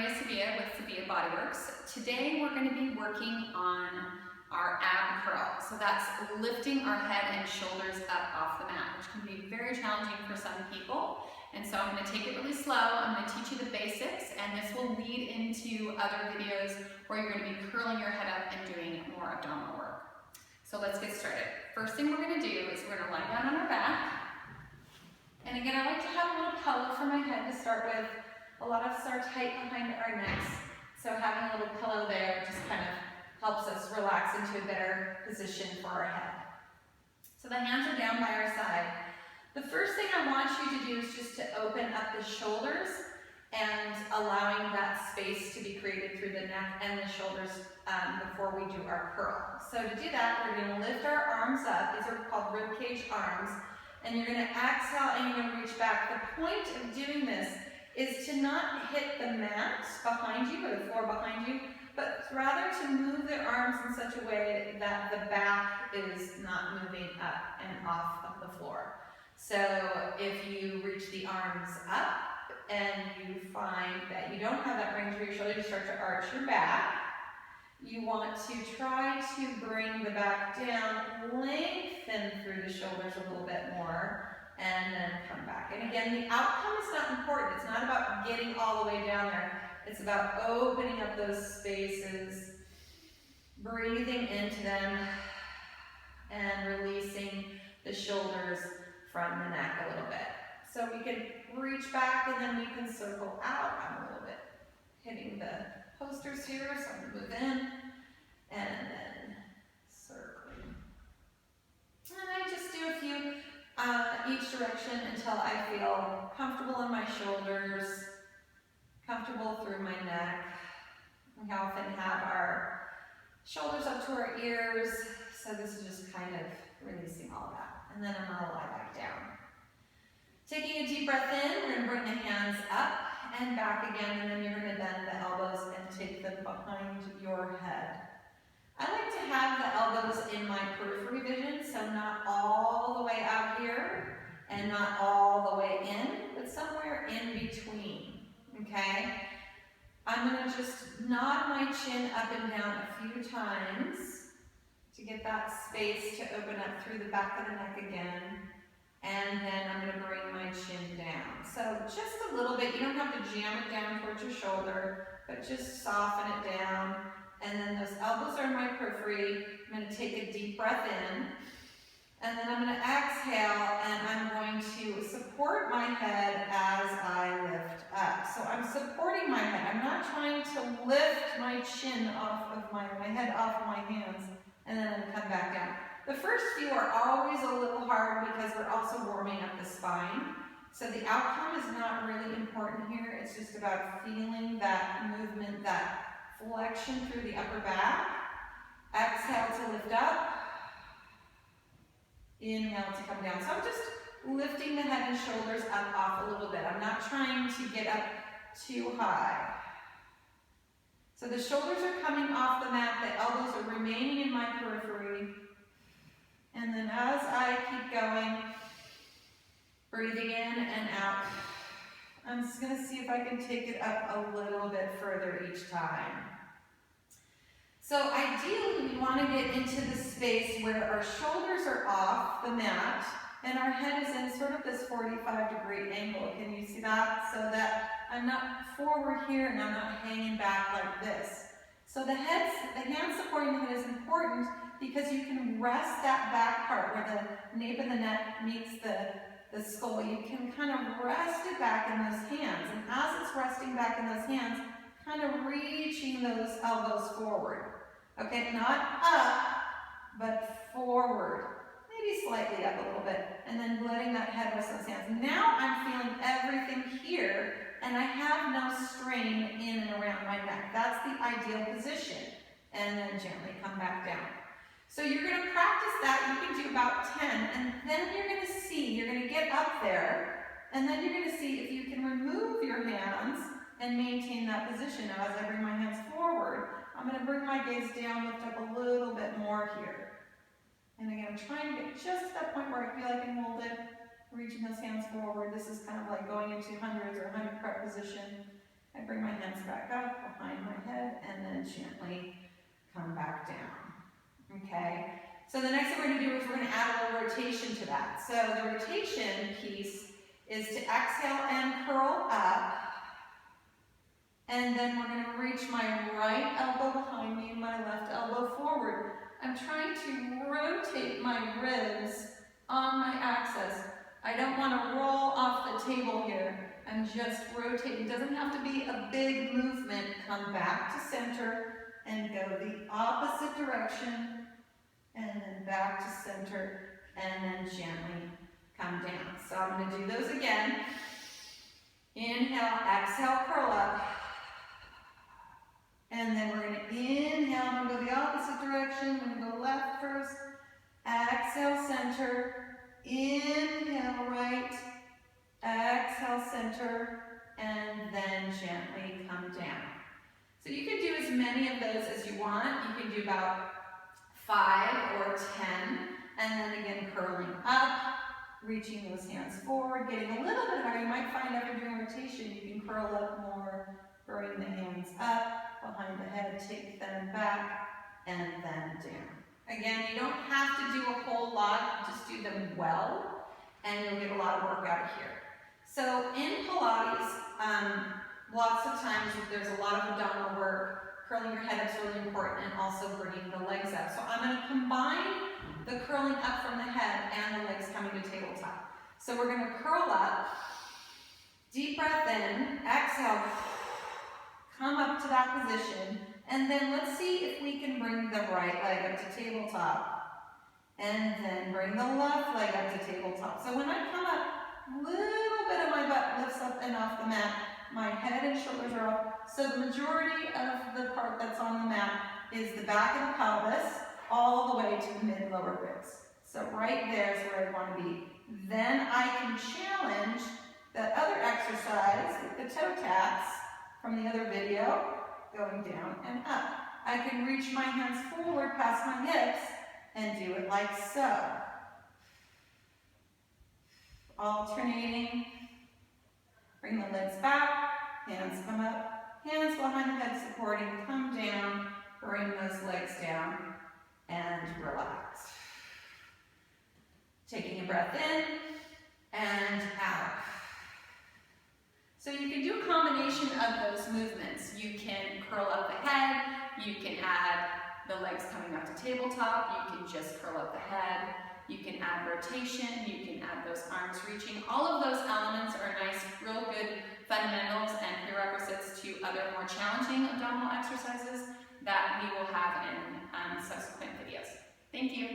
Maria Sevilla with Sevilla Bodyworks. Today we're going to be working on our ab curl. So that's lifting our head and shoulders up off the mat, which can be very challenging for some people. And so I'm going to take it really slow. I'm going to teach you the basics, and this will lead into other videos where you're going to be curling your head up and doing more abdominal work. So let's get started. First thing we're going to do is we're going to lie down on our back. And again, I like to have a little pillow for my head to start with. A lot of us are tight behind our necks, so having a little pillow there just kind of helps us relax into a better position for our head. So the hands are down by our side. The first thing I want you to do is just to open up the shoulders and allowing that space to be created through the neck and the shoulders before we do our curl. So to do that, we're going to lift our arms up. These are called ribcage arms. And you're going to exhale and you're going to reach back. The point of doing this is to not hit the mat behind you or the floor behind you, but rather to move the arms in such a way that the back is not moving up and off of the floor. So if you reach the arms up and you find that you don't have that bring through your shoulder, you start to arch your back. You want to try to bring the back down, lengthen through the shoulders a little bit more, and then come back. And again, the outcome is not important. It's not about getting all the way down there. It's about opening up those spaces, breathing into them, and releasing the shoulders from the neck a little bit. So we can reach back and then we can circle out. I'm a little bit hitting the posters here, so I'm going to move in and then circling. And I just do a few each direction until I feel comfortable in my shoulders, comfortable through my neck. We often have our shoulders up to our ears, so this is just kind of releasing all that. And then I'm going to lie back down. Taking a deep breath in, we're going to bring the hands up and back again, and then you're going to bend the elbows and take them behind your head. I like to have the elbows in my periphery vision, so not all the way out here and not all the way in, but somewhere in between, okay? I'm going to just nod my chin up and down a few times to get that space to open up through the back of the neck again. And then I'm going to bring my chin down. So just a little bit. You don't have to jam it down towards your shoulder, but just soften it down. And then those elbows are in my periphery. I'm going to take a deep breath in. And then I'm going to exhale, and I'm going to support my head as I lift up. So I'm supporting my head. I'm not trying to lift my chin off of my head off of my hands and then come back down. The first few are always a little hard because we're also warming up the spine. So the outcome is not really important here. It's just about feeling that movement, that flexion through the upper back. Exhale to lift up. Inhale to come down. So I'm just lifting the head and shoulders up off a little bit. I'm not trying to get up too high. So the shoulders are coming off the mat. The elbows are remaining in my periphery. And then as I keep going, breathing in and out, I'm just going to see if I can take it up a little bit further each time. So ideally, we want to get into the space where our shoulders are off the mat and our head is in sort of this 45-degree angle. Can you see that? So that I'm not forward here and I'm not hanging back like this. So the hand supporting the head is important because you can rest that back part where the nape of the neck meets the skull. You can kind of rest it back in those hands. And as it's resting back in those hands, kind of reaching those elbows forward. Okay, not up, but forward. Maybe slightly up a little bit. And then letting that head rest on those hands. Now I'm feeling everything here, and I have no strain in and around my neck. That's the ideal position. And then gently come back down. So you're going to practice that. You can do about 10, and then you're going to see, you're going to get up there, and then you're going to see if you can remove your hands and maintain that position. Now, as I bring my hands forward, I'm going to bring my gaze down, lift up a little bit more here. And again, I'm trying to get just to that point where I feel I can hold it, reaching those hands forward. This is kind of like going into hundreds or 100 prep position. I bring my hands back up behind my head and then gently come back down. Okay? So the next thing we're going to do is we're going to add a little rotation to that. So the rotation piece is to exhale and curl up. And then we're going to reach my right elbow behind me and my left elbow forward. I'm trying to rotate my ribs on my axis. I don't want to roll off the table here. I'm just rotating. It doesn't have to be a big movement. Come back to center and go the opposite direction. And then back to center and then gently come down. So I'm going to do those again. Inhale, exhale, curl up. And then we're going to inhale, I'm going to go the opposite direction. I'm going to go left first. Exhale, center. Inhale, right. Exhale, center. And then gently come down. So you can do as many of those as you want. You can do about 5 or 10. And then again, curling up, reaching those hands forward, getting a little bit higher. You might find after doing rotation, you can curl up more, bring the hands up. Behind the head, take them back, and then down. Again, you don't have to do a whole lot, just do them well, and you'll get a lot of work out of here. So in Pilates, lots of times there's a lot of abdominal work. Curling your head up is really important, and also bringing the legs up. So I'm going to combine the curling up from the head and the legs coming to tabletop. So we're going to curl up, deep breath in, exhale, come up to that position, and then let's see if we can bring the right leg up to tabletop, and then bring the left leg up to tabletop. So when I come up, a little bit of my butt lifts up and off the mat, my head and shoulders are up, so the majority of the part that's on the mat is the back of the pelvis, all the way to the mid-lower ribs. So right there is where I want to be. Then I can challenge that other exercise with the toe taps, from the other video, going down and up. I can reach my hands forward past my hips and do it like so. Alternating. Bring the legs back, hands come up, hands behind the head supporting, come down, bring those legs down, and relax. Taking a breath in and out. So you can do a combination of those movements. You can curl up the head, you can add the legs coming up to tabletop, you can just curl up the head, you can add rotation, you can add those arms reaching. All of those elements are nice, real good fundamentals and prerequisites to other more challenging abdominal exercises that we will have in subsequent videos. Thank you.